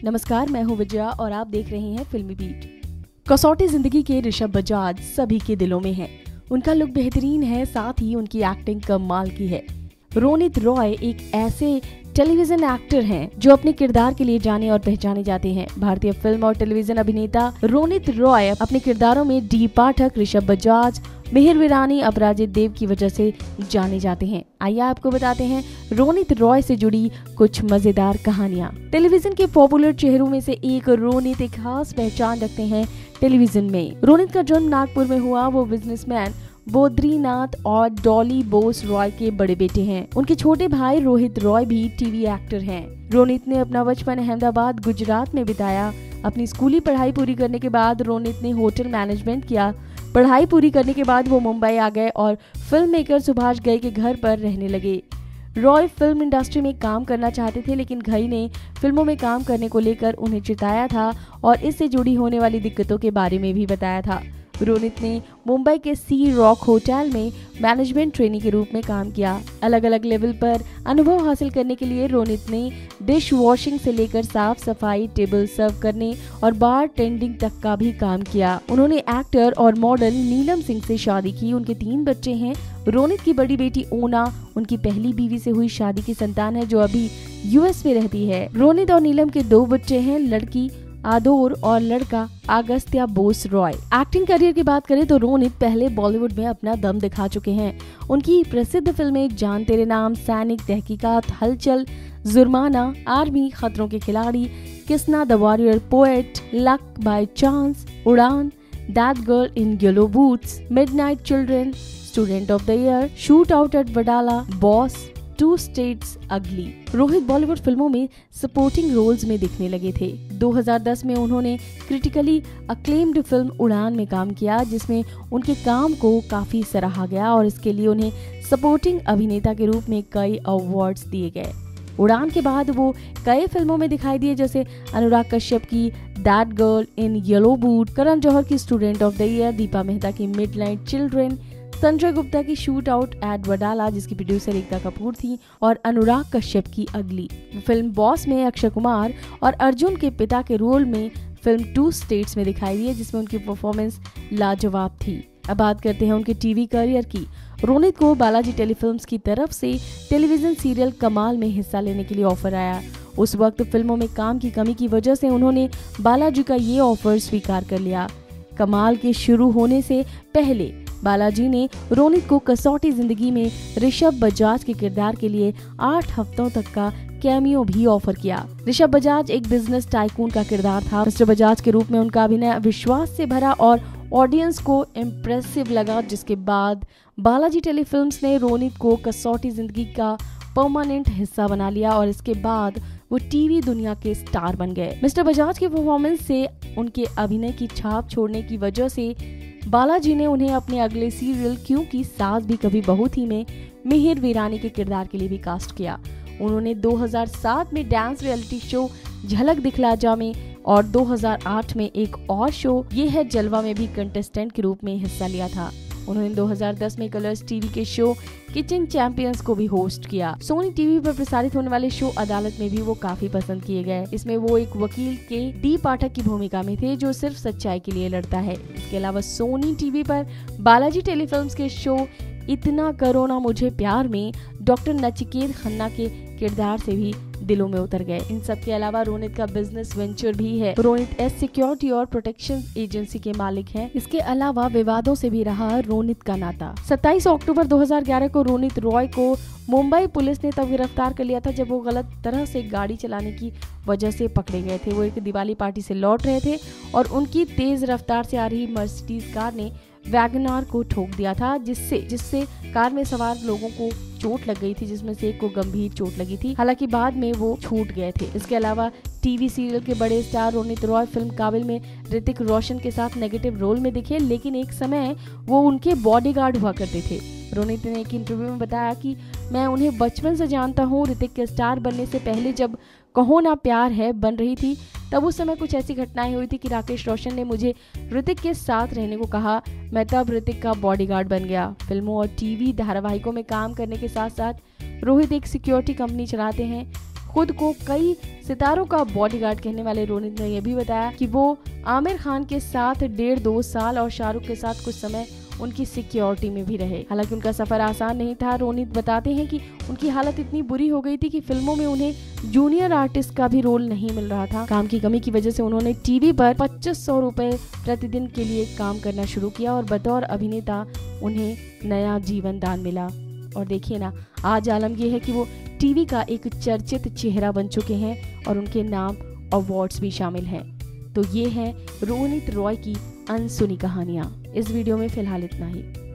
नमस्कार, मैं हूँ विजया और आप देख रहे हैं फिल्मी बीट। कसौटी जिंदगी के ऋषभ बजाज सभी के दिलों में हैं। उनका लुक बेहतरीन है, साथ ही उनकी एक्टिंग कमाल की है। रोनित रॉय एक ऐसे टेलीविजन एक्टर हैं जो अपने किरदार के लिए जाने और पहचाने जाते हैं। भारतीय फिल्म और टेलीविजन अभिनेता रोनित रॉय अपने किरदारों में डी पाठक, ऋषभ बजाज, मिहिर वीरानी, अपराजित देव की वजह से जाने जाते हैं। आइए आपको बताते हैं रोनित रॉय से जुड़ी कुछ मजेदार कहानियां। टेलीविजन के पॉपुलर चेहरों में से एक रोनित एक खास पहचान रखते हैं टेलीविजन में। रोनित का जन्म नागपुर में हुआ। वो बिजनेसमैन बोद्रीनाथ और डॉली बोस रॉय के बड़े बेटे हैं। उनके छोटे भाई रोहित रॉय भी टीवी एक्टर हैं। रोनित ने अपना बचपन अहमदाबाद, गुजरात में बिताया। अपनी स्कूली पढ़ाई पूरी करने के बाद रोनित ने होटल मैनेजमेंट किया। पढ़ाई पूरी करने के बाद वो मुंबई आ गए और फिल्म मेकर सुभाष घई के घर पर रहने लगे। रॉय फिल्म इंडस्ट्री में काम करना चाहते थे, लेकिन घई ने फिल्मों में काम करने को लेकर उन्हें चिताया था और इससे जुड़ी होने वाली दिक्कतों के बारे में भी बताया था। रोनित ने मुंबई के सी रॉक होटल में मैनेजमेंट ट्रेनी के रूप में काम किया। अलग अलग लेवल पर अनुभव हासिल करने के लिए रोनित ने डिश वॉशिंग से लेकर साफ सफाई, टेबल सर्व करने और बार टेंडिंग तक का भी काम किया। उन्होंने एक्टर और मॉडल नीलम सिंह से शादी की। उनके 3 बच्चे हैं। रोनित की बड़ी बेटी ओना उनकी पहली बीवी से हुई शादी की संतान है, जो अभी यूएस में रहती है। रोनित और नीलम के 2 बच्चे हैं, लड़की आदोर और लड़का अगस्त्या बोस रॉय। एक्टिंग करियर की बात करें तो रोनित पहले बॉलीवुड में अपना दम दिखा चुके हैं। उनकी प्रसिद्ध फिल्में जान तेरे नाम, सैनिक, तहकीकात, हलचल, जुर्माना, army, Khatron ke Khiladi, Kisna the warrior poet, luck by chance, Udaan, that girl in yellow boots, midnight children, student of the year, shoot out at Wadala, boss, 2 states ugly. Rohit Bollywood फिल्मों में सपोर्टिंग रोल्स में दिखने लगे थे। 2010 में उन्होंने क्रिटिकली अक्लेम्ड फिल्म उड़ान में काम किया, जिसमें उनके काम को काफी सराहा गया और इसके लिए उन्हें सपोर्टिंग अभिनेता के रूप में कई अवार्ड्स दिए गए। उड़ान के बाद वो कई फिल्मों में दिखाई दिए, जैसे अनुराग कश्यप की that girl in yellow boot, Karan Johar की student of the year, Deepa Mehta की मिडनाइट चिल्ड्रन, संजय गुप्ता की शूट आउट एट वडाला, जिसकी प्रोड्यूसर एकता कपूर थी, और अनुराग कश्यप की अगली। फिल्म बॉस में अक्षय कुमार और अर्जुन के पिता के रोल में फिल्म 2 स्टेट्स में दिखाई दी है, जिसमें उनकी परफॉर्मेंस लाजवाब थी। अब बात करते हैं उनके टीवी करियर की। रोनित को बालाजी टेलीफिल्म्स की तरफ से टेलीविजन सीरियल कमाल में हिस्सा लेने के लिए ऑफर आया। उस वक्त फिल्मों में काम की कमी की वजह से उन्होंने बालाजी का ये ऑफर स्वीकार कर लिया। कमाल के शुरू होने से पहले बालाजी ने रोनित को कसौटी जिंदगी में ऋषभ बजाज के किरदार के लिए 8 हफ्तों तक का कैमियो भी ऑफर किया। ऋषभ बजाज एक बिजनेस टाइकून का किरदार था। मिस्टर बजाज के रूप में उनका अभिनय विश्वास से भरा और ऑडियंस को इम्प्रेसिव लगा, जिसके बाद बालाजी टेलीफिल्म्स ने रोनित को कसौटी जिंदगी का परमानेंट हिस्सा बना लिया और इसके बाद वो टीवी दुनिया के स्टार बन गए। मिस्टर बजाज की परफॉर्मेंस से उनके अभिनय की छाप छोड़ने की वजह से बालाजी ने उन्हें अपने अगले सीरियल क्योंकि सास भी कभी बहू थी में मिहिर वीरानी के किरदार के लिए भी कास्ट किया। उन्होंने 2007 में डांस रियलिटी शो झलक दिखला जा में और 2008 में एक और शो ये है जलवा में भी कंटेस्टेंट के रूप में हिस्सा लिया था। उन्होंने 2010 में कलर्स टीवी के शो किचन चैंपियंस को भी होस्ट किया। सोनी टीवी पर प्रसारित होने वाले शो अदालत में भी वो काफी पसंद किए गए। इसमें वो एक वकील के डी पाठक की भूमिका में थे, जो सिर्फ सच्चाई के लिए लड़ता है। इसके अलावा सोनी टीवी पर बालाजी टेलीफिल्म्स के शो इतना करो ना मुझे प्यार में डॉक्टर नचिकेत खन्ना के किरदार से भी दिलों में उतर गए। इन सब के अलावा रोनित का बिजनेस वेंचर भी है। रोनित एस सिक्योरिटी और प्रोटेक्शन एजेंसी के मालिक हैं। इसके अलावा विवादों से भी रहा रोनित का नाता। 27 अक्टूबर 2011 को रोनित रॉय को मुंबई पुलिस ने तब गिरफ्तार कर लिया था जब वो गलत तरह से गाड़ी चलाने की वजह से पकड़े गए थे। वो एक दिवाली पार्टी से लौट रहे थे और उनकी तेज रफ्तार से आ रही मर्सिडीज कार ने वैगनार को ठोक दिया था, जिससे कार में सवार लोगों को चोट लग गई थी, जिसमें से एक को गंभीर चोट लगी थी। हालांकि बाद में वो छूट गए थे। इसके अलावा टीवी सीरियल के बड़े स्टार रोनित रॉय फिल्म काबिल में ऋतिक रोशन के साथ नेगेटिव रोल में दिखे, लेकिन एक समय वो उनके बॉडीगार्ड हुआ करते थे। रोनित ने एक इंटरव्यू में बताया कि मैं उन्हें बचपन से जानता हूँ। ऋतिक के स्टार बनने से पहले जब कहो ना प्यार है बन रही थी, तब उस समय कुछ ऐसी घटनाएं हुई थी कि राकेश रोशन ने मुझे ऋतिक के साथ रहने को कहा। मैं तब ऋतिक का बॉडीगार्ड बन गया। फिल्मों और टीवी धारावाहिकों में काम करने के साथ साथ रोहित एक सिक्योरिटी कंपनी चलाते हैं। खुद को कई सितारों का बॉडीगार्ड कहने वाले रोनित ने यह भी बताया कि वो आमिर खान के साथ 1.5-2 साल और शाहरुख के साथ कुछ समय उनकी सिक्योरिटी में भी रहे। हालांकि उनका सफर आसान नहीं था। रोनित बताते हैं कि उनकी हालत इतनी बुरी हो गई थी कि फिल्मों में उन्हें जूनियर आर्टिस्ट का भी रोल नहीं मिल रहा था। काम की कमी की वजह से उन्होंने टीवी पर 2500 रुपए प्रतिदिन के लिए काम करना शुरू किया और बतौर अभिनेता उन्हें नया जीवन दान मिला। और देखिए ना, आज आलम यह है कि वो टीवी का एक चर्चित चेहरा बन चुके हैं और उनके नाम अवार्ड्स भी शामिल हैं। तो ये है रोनित रॉय की अनसुनी कहानियां। इस वीडियो में फिलहाल इतना ही।